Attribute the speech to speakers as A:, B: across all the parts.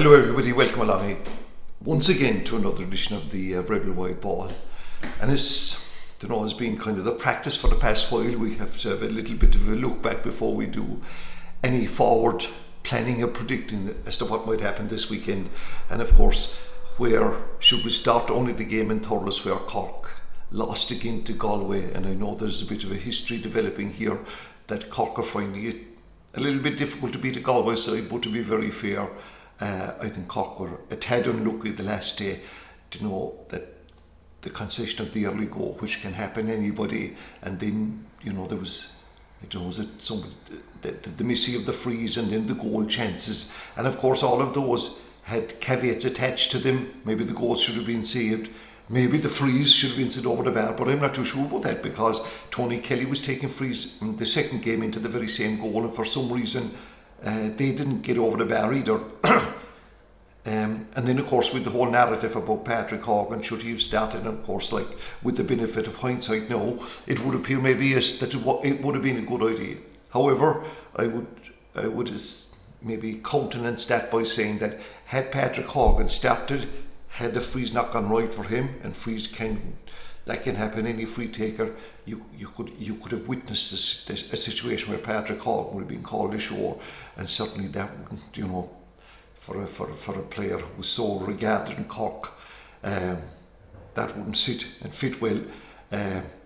A: Hello everybody, welcome along once again to another edition of the Rebel Wide Ball. And it's, has been kind of the practice for the past while. We have to have a little bit of a look back before we do any forward planning or predicting as to what might happen this weekend. And of course, where should we start? Only the game in Hurlers where Cork lost again to Galway. And I know there's a bit of a history developing here that Cork are finding it a little bit difficult to beat the Galway side, but to be very fair, I think Cork were a tad unlucky the last day to know that the concession of the early goal, which can happen to anybody, and then there was, was it somebody, the missing of the frees and then the goal chances, and of course all of those had caveats attached to them. Maybe the goals should have been saved, maybe the frees should have been sent over the bar, but I'm not too sure about that because Tony Kelly was taking frees in the second game into the very same goal, and for some reason they didn't get over the bar either. And then of course with the whole narrative about Patrick Horgan, should he have started, and of course like with the benefit of hindsight now, it would appear maybe yes that it would have been a good idea. However, I would maybe countenance that by saying that had Patrick Horgan started, had the frees not gone right for him, and frees can happen, any free taker, you could have witnessed a situation where Patrick Horgan would have been called ashore, and certainly that wouldn't, for a player who was so regarded in Cork, that wouldn't sit and fit well.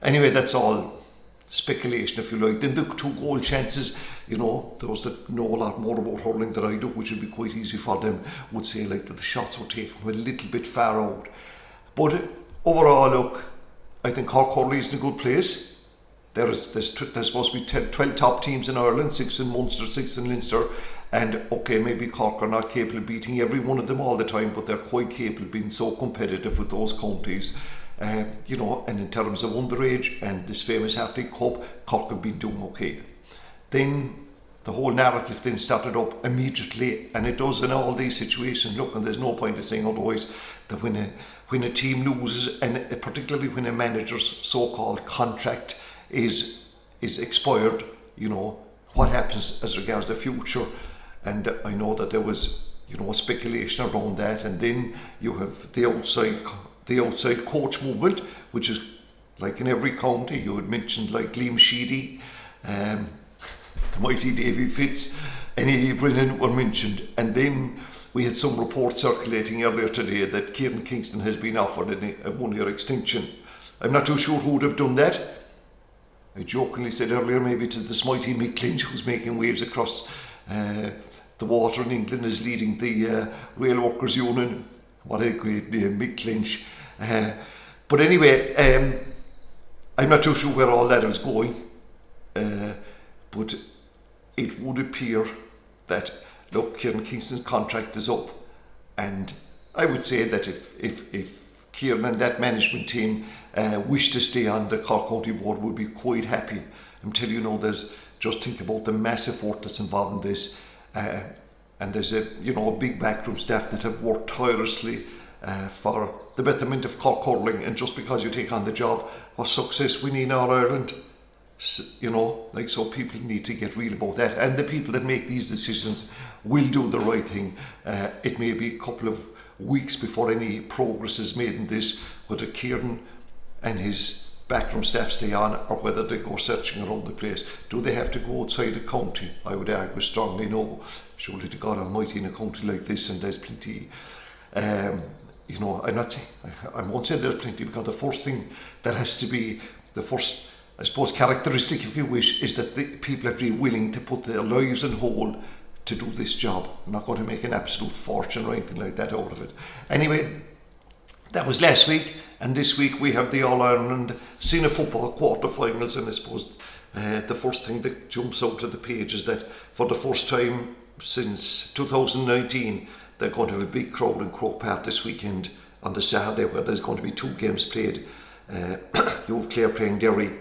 A: Anyway, that's all speculation if you like. Then the 2 goal chances, those that know a lot more about hurling than I do, which would be quite easy for them, would say like that the shots were taken from a little bit far out. But overall, look, I think Cork hurling is in a good place. There's supposed to be 12 top teams in Ireland, 6 in Munster, 6 in Leinster, and okay, maybe Cork are not capable of beating every one of them all the time, but they're quite capable of being so competitive with those counties. And in terms of underage and this famous Arctic Cobh, Cork have been doing okay. Then the whole narrative then started up immediately, and it does in all these situations. Look, and there's no point in saying otherwise, that when a team loses, and particularly when a manager's so-called contract is expired, what happens as regards the future. And I know that there was speculation around that, and then you have the outside coach movement, which is like in every county. You had mentioned like Liam Sheedy, the mighty Davy Fitz, and Eddie Brennan were mentioned. And then we had some reports circulating earlier today that Kieran Kingston has been offered a 1-year extension. I'm not too sure who would have done that. I jokingly said earlier maybe to this mighty Mick Lynch, who's making waves across the water in England, is leading the Rail Workers Union. What a great name, Mick Lynch. But anyway, I'm not too sure where all that is going, but it would appear that, look, Kieran Kingston's contract is up, and I would say that if Kieran and that management team wish to stay on the Cork County Board, would be quite happy. I'm telling you, there's, just think about the massive work that's involved in this, and there's a big backroom staff that have worked tirelessly for the betterment of Cork hurling. And just because you take on the job, what success we need in all Ireland, so people need to get real about that, and the people that make these decisions will do the right thing. It may be a couple of weeks before any progress is made in this, whether Kieran and his backroom staff stay on or whether they go searching around the place. Do they have to go outside the county? I would argue strongly no. Surely to God Almighty, in a county like this, and there's plenty, I'm not saying, I won't say there's plenty, because the first thing that has to be, the first, I suppose, characteristic, if you wish, is that the people have to be willing to put their lives on hold to do this job. I'm not going to make an absolute fortune or anything like that out of it. Anyway, that was last week, and this week we have the All-Ireland Senior Football Quarterfinals, and I suppose the first thing that jumps out of the page is that for the first time since 2019, they're going to have a big crowd in Croke Park this weekend on the Saturday, where there's going to be 2 games played. You have Clare playing Derry.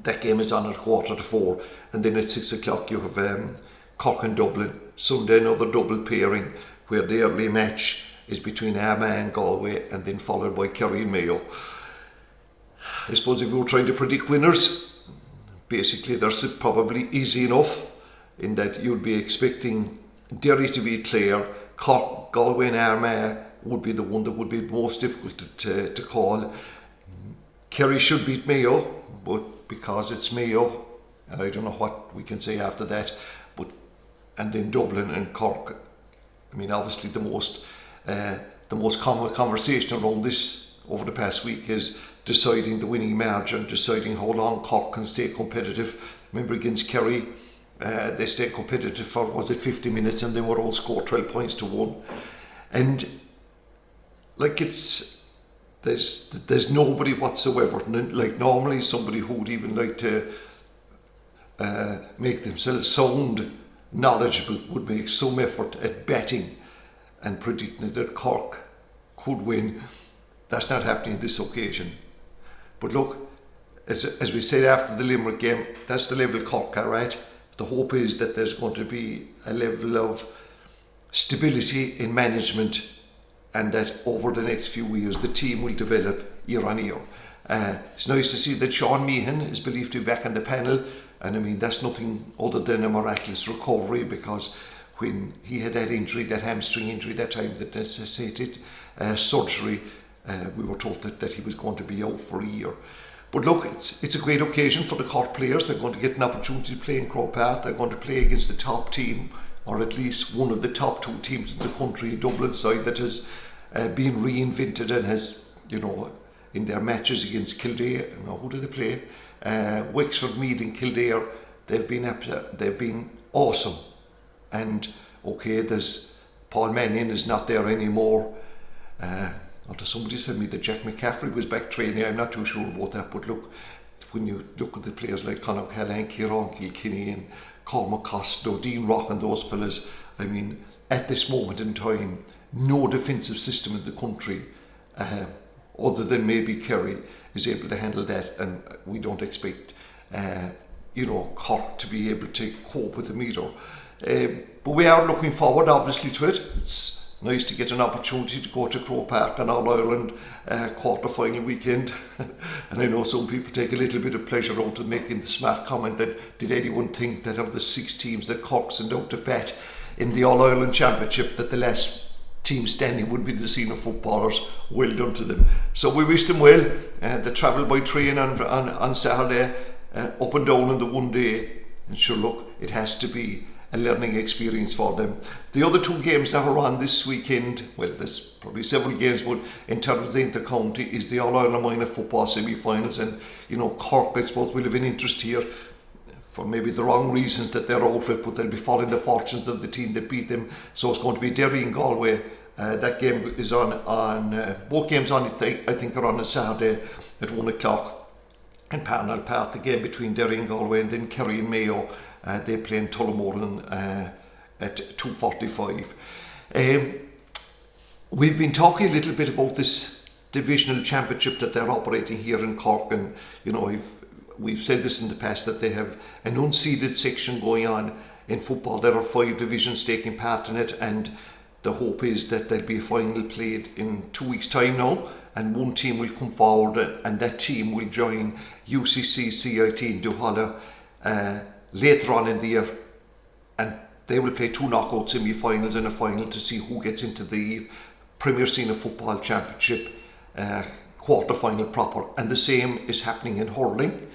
A: That game is on at 3:45, and then at 6 o'clock you have Cork and Dublin. Sunday, another double pairing, where the early match is between Armagh and Galway, and then followed by Kerry and Mayo. I suppose if you were trying to predict winners, basically they're probably easy enough, in that you'd be expecting Derry to beat Clare, Cork, Galway and Armagh would be the one that would be most difficult to call. Kerry should beat Mayo, but because it's Mayo, and I don't know what we can say after that, and then Dublin and Cork. I mean, obviously the most common conversation around this over the past week is deciding the winning margin, deciding how long Cork can stay competitive. Remember against Kerry, they stayed competitive for, was it 50 minutes, and they were all scored 12 points to 1. And like there's nobody whatsoever. Like normally somebody who would even like to make themselves sound knowledgeable would make some effort at betting and predicting that Cork could win. That's not happening on this occasion. But look, as we said after the Limerick game, that's the level Cork are at. The hope is that there's going to be a level of stability in management, and that over the next few years the team will develop year on year. It's nice to see that Sean Meehan is believed to be back on the panel, and I mean that's nothing other than a miraculous recovery, because when he had that injury, that hamstring injury that time that necessitated surgery, we were told that he was going to be out for a year. But look, it's a great occasion for the Cork players. They're going to get an opportunity to play in Croke Park. They're going to play against the top team, or at least one of the top 2 teams in the country, Dublin side that has been reinvented and has, you know, in their matches against Kildare, you know, who do they play? Wexford, Meath and Kildare. They've been awesome. And okay, there's Paul Mannion is not there anymore. Somebody said me that Jack McCaffrey was back training. I'm not too sure about that, but look, when you look at the players like Conor Callan, Kieran Kilkenny and Cormac Costello, Dean Rock and those fellas, I mean, at this moment in time, no defensive system in the country, other than maybe Kerry, is able to handle that, and we don't expect Cork to be able to cope with the meter. But we are looking forward, obviously, to it. It's nice to get an opportunity to go to Croke Park on All-Ireland quarter-final weekend. And I know some people take a little bit of pleasure out of making the smart comment that did anyone think that of the 6 teams that Cork sent out to bat in the All-Ireland Championship, that the last team standing would be the Senior Footballers. Well done to them. So we wish them well. They travel by train on Saturday, up and down in the one day. And sure, look, it has to be a learning experience for them. The other 2 games that are on this weekend, well, there's probably several games, but in terms of the inter-county, is the All-Ireland Minor Football semi-finals, and Cork, I suppose, will have an interest here for maybe the wrong reasons that they're out for it, but they'll be following the fortunes of the team that beat them. So it's going to be Derry and Galway. That game is on both games I think are on a Saturday at 1 o'clock in Parnell Park. The game between Derry and Galway, and then Kerry and Mayo, they play in Tullamore at 2:45. We've been talking a little bit about this divisional championship that they're operating here in Cork, and we've said this in the past, that they have an unseeded section going on in football. There are 5 divisions taking part in it, and the hope is that there'll be a final played in 2 weeks' time now, and one team will come forward, and that team will join UCC CIT in Duhallow later on in the year, and they will play 2 knockout semi-finals and a final to see who gets into the Premier Senior Football Championship quarter-final proper. And the same is happening in hurling,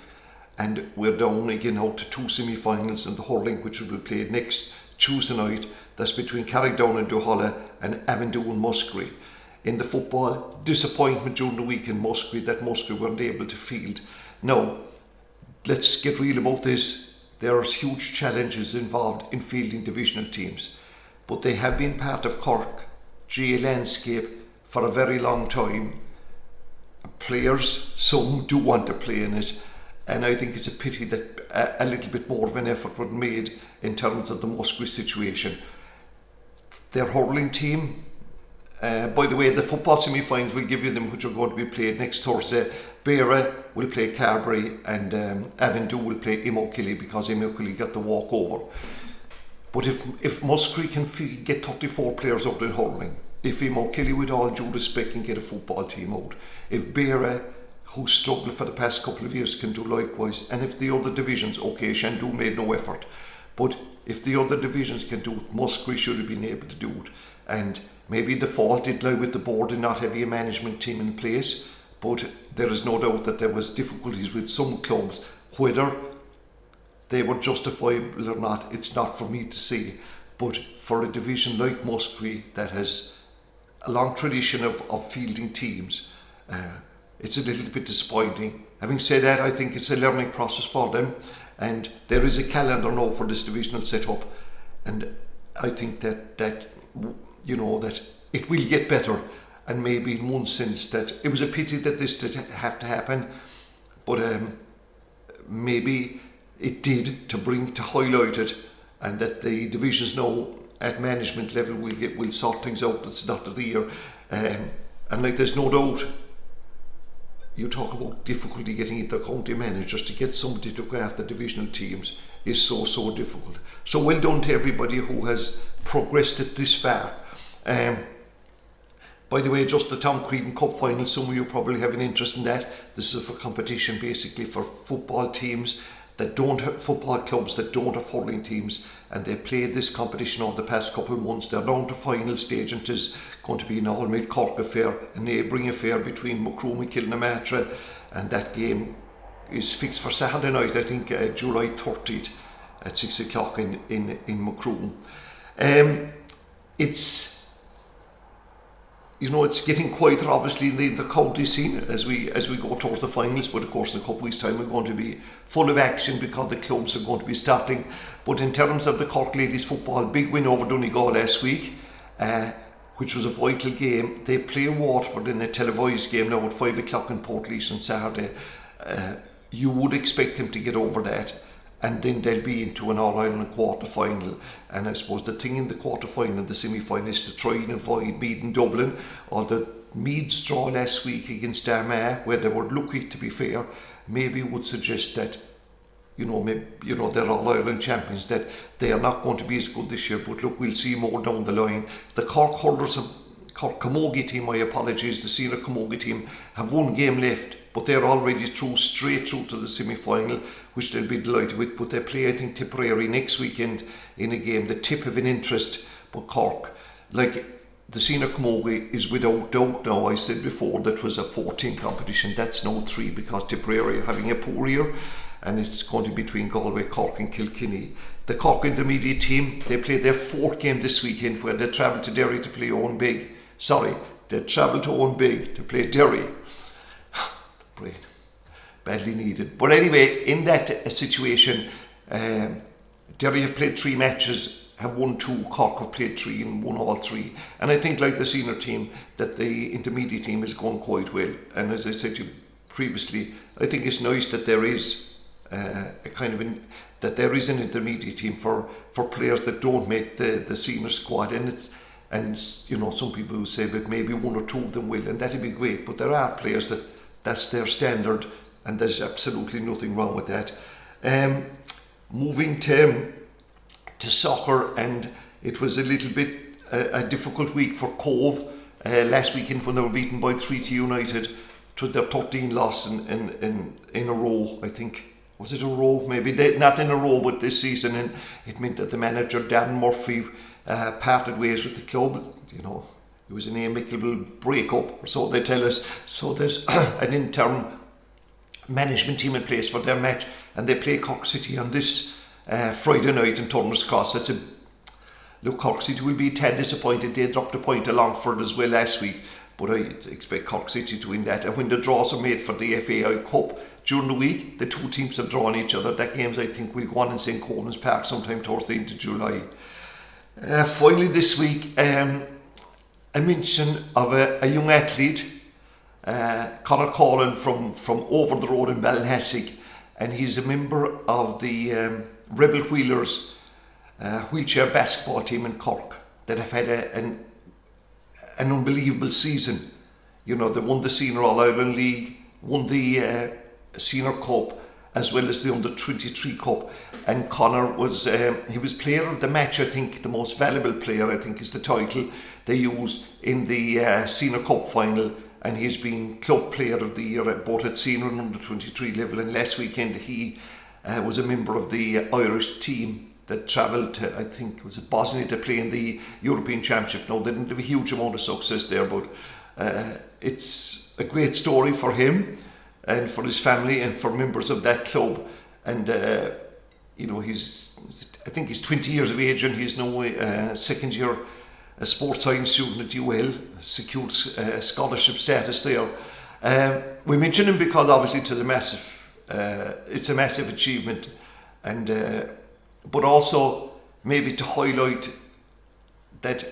A: and we're down again out to 2 semi-finals in the hurling, which will be played next Tuesday night. That's between Carrickdown and Duhallow and Avondhu and Muskerry. In the football, disappointment during the week in Muskerry, that Muskerry weren't able to field. Now, let's get real about this. There's huge challenges involved in fielding divisional teams, but they have been part of Cork GA landscape for a very long time. Players, some do want to play in it, and I think it's a pity that a little bit more of an effort was made in terms of the Muskerry situation. Their hurling team, by the way, the football semi-finals will give you them, which are going to be played next Thursday. Beara will play Carberry, and Avondhu will play Imokilly, because Imokilly got the walkover. But if Muskerry can get 34 players out in hurling, if Imokilly, with all due respect, can get a football team out, if Beara, who struggled for the past couple of years, can do likewise, and if the other divisions, okay, Shandu made no effort, But if the other divisions can do it, Musgrave should have been able to do it. And maybe the fault did lie with the board in not having a management team in place, but there is no doubt that there was difficulties with some clubs. Whether they were justifiable or not, it's not for me to say. But for a division like Musgrave that has a long tradition of fielding teams, it's a little bit disappointing. Having said that, I think it's a learning process for them, and there is a calendar now for this divisional setup, and I think that you know that it will get better. And maybe in one sense that it was a pity that this did have to happen, but maybe it did to highlight it, and that the divisions now at management level will sort things out at the start of the year. And like, there's no doubt, you talk about difficulty getting the county managers to get somebody to go after divisional teams is so difficult. So well done to everybody who has progressed it this far. By the way, just the Tom Creedon Cup final, some of you probably have an interest in that. This is for competition basically for football teams that don't have, football clubs that don't have hurling teams, and they played this competition over the past couple of months. They're down to final stage, and it is going to be an all-made Cork affair, a neighbouring affair between Macroom and Kilnamatra, and that game is fixed for Saturday night, I think July 30th at 6 o'clock in Macroom. It's getting quieter, obviously, in the county scene as we go towards the finals. But of course, in a couple of weeks' time, we're going to be full of action because the clubs are going to be starting. But in terms of the Cork ladies football, big win over Donegal last week, which was a vital game. They play Waterford in a televised game now at 5 o'clock in Portlaoise on Saturday. You would expect them to get over that, and then they'll be into an All-Ireland quarter-final. And I suppose the thing in the quarter-final, the semi-final, is to try and avoid Meath and Dublin, or the Meath's draw last week against Armagh, where they were lucky, to be fair, maybe would suggest that, they're All-Ireland champions, that they are not going to be as good this year. But look, we'll see more down the line. The Cork Hurlers, Cork Camogie team, my apologies, the senior Camogie team, have one game left, but they're already straight through to the semi-final, which they'll be delighted with. But they play, I think, Tipperary next weekend in a game, the tip of an interest. But Cork, like the senior Camogie, is without doubt now. I said before that was a 14 competition. That's now 3 because Tipperary are having a poor year, and it's going to be between Galway, Cork and Kilkenny. The Cork intermediate team, they played their 4th game this weekend, where they travelled to Derry to play Owen Big. They travelled to Owen Big to play Derry. Brain. Badly needed. But anyway, in that situation, Derry have played 3 matches, have won 2, Cork have played 3 and won all 3. And I think, like the senior team, that the intermediate team is going quite well. And as I said to you previously, I think it's nice that there is that there is an intermediate team for players that don't make the senior squad. And some people who say that maybe 1 or 2 of them will, and that'd be great. But there are players that's their standard, and there's absolutely nothing wrong with that. Moving to soccer, and it was a little bit a difficult week for Cobh last weekend when they were beaten by Treaty United to their 13th loss in a row. I think, was it a row? Maybe not in a row, but this season, and it meant that the manager Dan Murphy parted ways with the club. It was an amicable breakup, or so they tell us. So there's an interim management team in place for their match, and they play Cork City on this Friday night in Turner's Cross. Cork City will be a tad disappointed. They dropped a point to Longford as well last week, but I expect Cork City to win that. And when the draws are made for the FAI Cup during the week, the 2 teams have drawn each other. That games, I think, will go on in St. Coleman's Park sometime towards the end of July. Finally this week, a mention of a young athlete, Conor Coughlan from over the road in Ballinhassig, and he's a member of the Rebel Wheelers wheelchair basketball team in Cork that have had an unbelievable season. They won the Senior All-Ireland League, won the Senior Cup, as well as the Under-23 Cup. And Conor was player of the match. I think the most valuable player, I think, is the title they used in the Senior Cup final, and he's been club player of the year both at senior and Under-23 level. And last weekend he was a member of the Irish team that travelled to, I think it was Bosnia, to play in the European Championship. Now, they didn't have a huge amount of success there, but it's a great story for him and for his family and for members of that club. And you know, I think he's 20 years of age, and he's now second year a sports science student at UL, secured scholarship status there. We mention him because obviously it's a massive achievement, and but also maybe to highlight that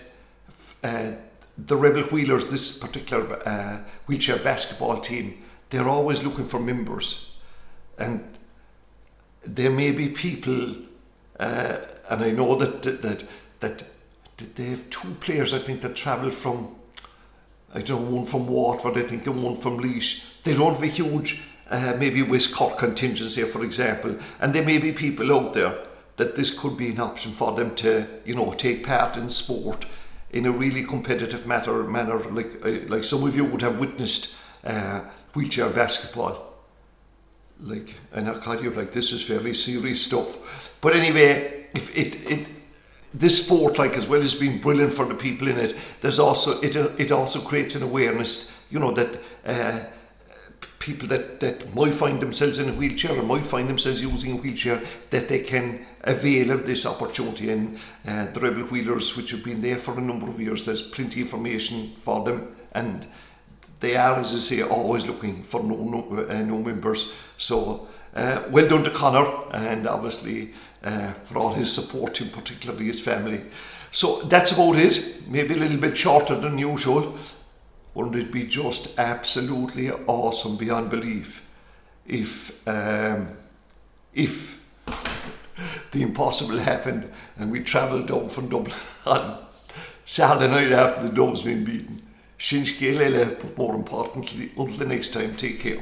A: the Rebel Wheelers, this particular wheelchair basketball team, they're always looking for members, and there may be people, and I know that they have 2 players, I think, that travel from, I don't know, one from Waterford, I think, and one from Laois. They don't have a huge, maybe West Cork contingents here, for example, and there may be people out there that this could be an option for them to, you know, take part in sport in a really competitive manner, like some of you would have witnessed wheelchair basketball. Like, and I call you like, this is fairly serious stuff. But anyway, if this sport, like, as well as being brilliant for the people in it, there's also it also creates an awareness, you know, that people that might find themselves in a wheelchair or might find themselves using a wheelchair, that they can avail of this opportunity. And the Rebel Wheelers, which have been there for a number of years, there's plenty of information for them, and they are, as I say, always looking for no members. So well done to Conor, and obviously for all his support, and particularly his family. So that's about it. Maybe a little bit shorter than usual. Wouldn't it be just absolutely awesome beyond belief if the impossible happened and we travelled down from Dublin on Saturday night after the Dub's been beaten? Shin Scale, but more importantly, until the next time, take care.